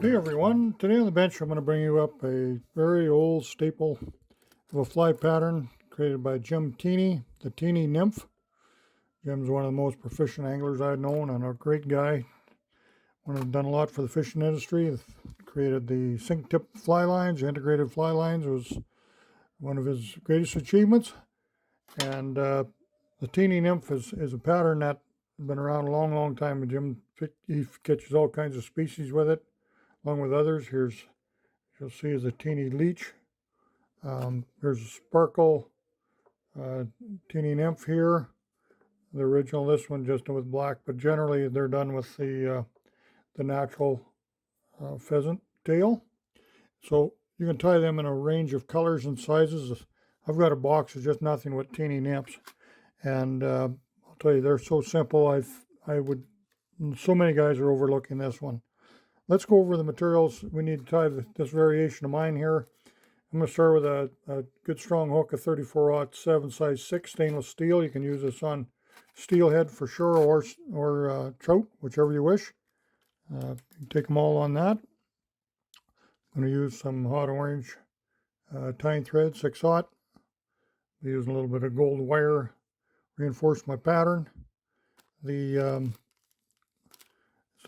Hey everyone, today on the bench I'm going to bring you up a very old staple of a fly pattern created by Jim Teeny, the Teeny Nymph. Jim's one of the most proficient anglers I've known and a great guy. One who's done a lot for the fishing industry. Created the sink tip fly lines, integrated fly lines was one of his greatest achievements. And the Teeny Nymph is a pattern that's been around a long time. And Jim, he catches all kinds of species with it, along with others. You'll see is a teeny leech. Here's a sparkle teeny nymph here. The original, this one just with black, but generally they're done with the natural pheasant tail. So you can tie them in a range of colors and sizes. I've got a box of just nothing with teeny nymphs, and I'll tell you they're so simple. So many guys are overlooking this one. Let's go over the materials we need to tie this variation of mine here. I'm going to start with a good strong hook, a 34-07 size 6 stainless steel. You can use this on steelhead for sure, or trout, whichever you wish. You take them all on that. I'm going to use some hot orange tying thread, 6/0. I'm using a little bit of gold wire, reinforce my pattern.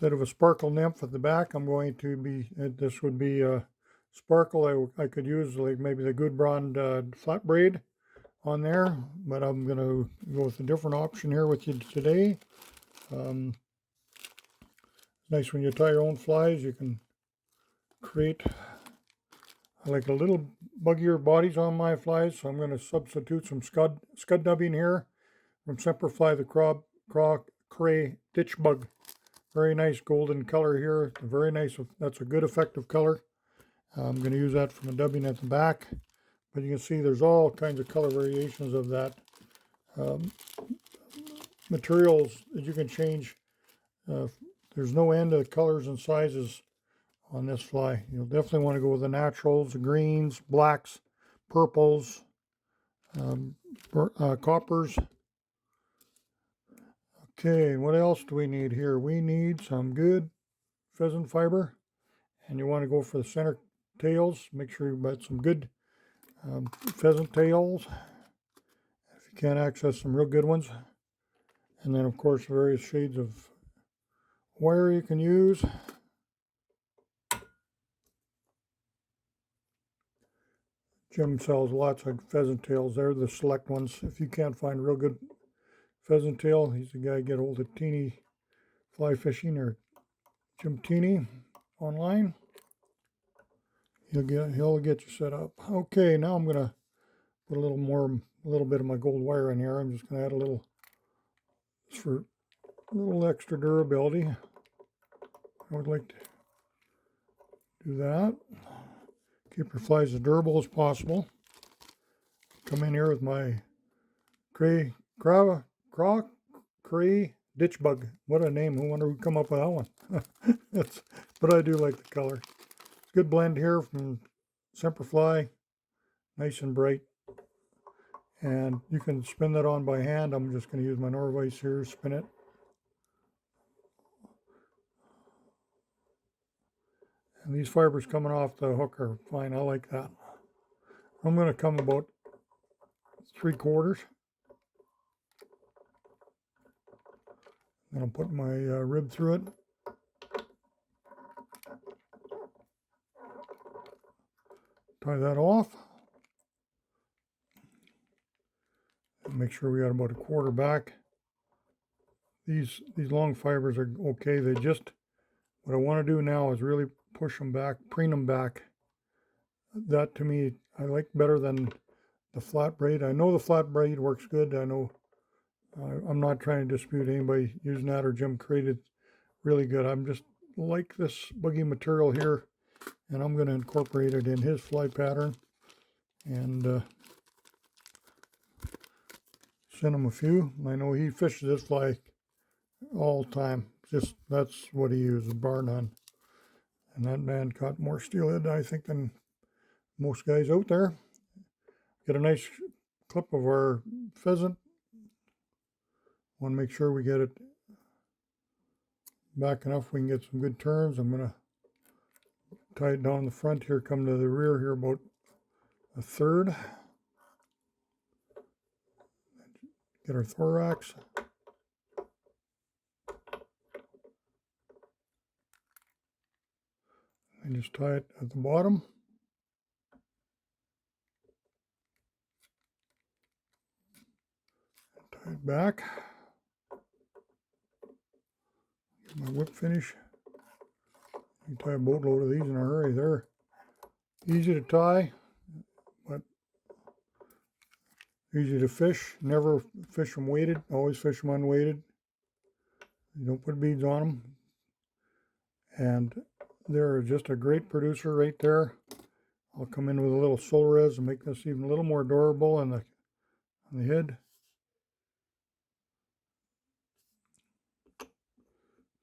Instead of a sparkle nymph at the back, I'm going to be, this would be a sparkle. I could use like maybe the Good Brand flat braid on there, but I'm going to go with a different option here with you today. Nice when you tie your own flies, you can create, I like a little buggier bodies on my flies, so I'm going to substitute some scud dubbing here from Semperfli the Cray Ditch Bug. Very nice golden color here. Very nice. That's a good effective color. I'm going to use that from a dubbing at the back. But you can see there's all kinds of color variations of that. Materials that you can change. There's no end to the colors and sizes on this fly. You'll definitely want to go with the naturals, the greens, blacks, purples, coppers. Okay, what else do we need here? We need some good pheasant fiber, and you want to go for the center tails. Make sure you've got some good pheasant tails if you can't access some real good ones. And then of course various shades of wire you can use. Jim sells lots of pheasant tails. They're the select ones. If you can't find real good pheasant tail, he's the guy. Get hold of Teeny Fly Fishing or Jim Teeny online. He'll get you set up. Okay, now I'm gonna put a little bit of my gold wire in here. I'm just gonna add a little for a little extra durability. I would like to do that. Keep your flies as durable as possible. Come in here with my Cray Ditch Bug. What a name. I wonder who come up with that one. But I do like the color. Good blend here from Semperfli. Nice and bright. And you can spin that on by hand. I'm just going to use my Norvise here, spin it. And these fibers coming off the hook are fine. I like that. I'm going to come about 3/4. Then I'll put my rib through it. Tie that off. And make sure we got about 1/4 back. These long fibers are okay. What I want to do now is really push them back, preen them back. That to me, I like better than the flat braid. I know the flat braid works good. I know I'm not trying to dispute anybody using that or Jim created really good. I'm just like this Buggy material here, and I'm going to incorporate it in his fly pattern and send him a few. I know he fishes this fly all the time. Just that's what he uses, bar none. And that man caught more steelhead, I think, than most guys out there. Get a nice clip of our pheasant. Want to make sure we get it back enough we can get some good turns. I'm going to tie it down the front here, come to the rear here about a third. Get our thorax. And just tie it at the bottom. Tie it back. Get my whip finish. You can tie a boatload of these in a hurry. They're easy to tie, but easy to fish. Never fish them weighted. Always fish them unweighted. You don't put beads on them. And they're just a great producer right there. I'll come in with a little Solres and make this even a little more adorable on the head.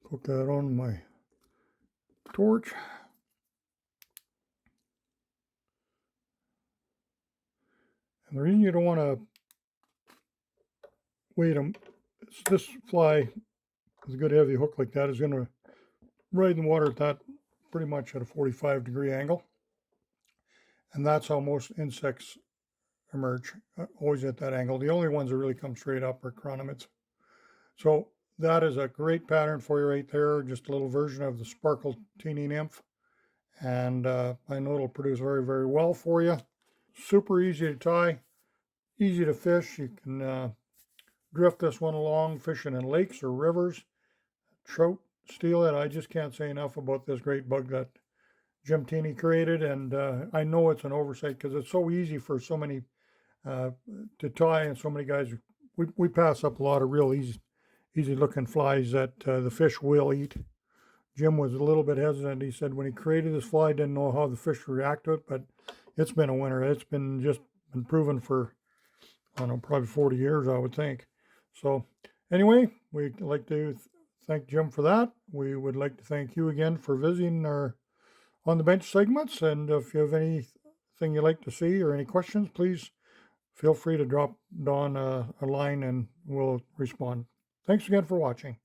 Put that on my torch. And the reason you don't want to weight them, this fly with a good heavy hook like that is going to ride in the water at that pretty much at a 45-degree angle. And that's how most insects emerge, always at that angle. The only ones that really come straight up are chironomids. So that is a great pattern for you right there. Just a little version of the Sparkle Teeny Nymph. And I know it'll produce very, very well for you. Super easy to tie, easy to fish. You can drift this one along, fishing in lakes or rivers. Trout steal it. I just can't say enough about this great bug that Jim Teeny created. And I know it's an oversight because it's so easy for so many to tie, and so many guys, we pass up a lot of real easy looking flies that the fish will eat. Jim was a little bit hesitant. He said when he created this fly, didn't know how the fish would react to it, but it's been a winner. It's been proven for, I don't know, probably 40 years, I would think. So anyway, we'd like to thank Jim for that. We would like to thank you again for visiting our On the Bench segments. And if you have anything you'd like to see or any questions, please feel free to drop Dawn a line and we'll respond. Thanks again for watching.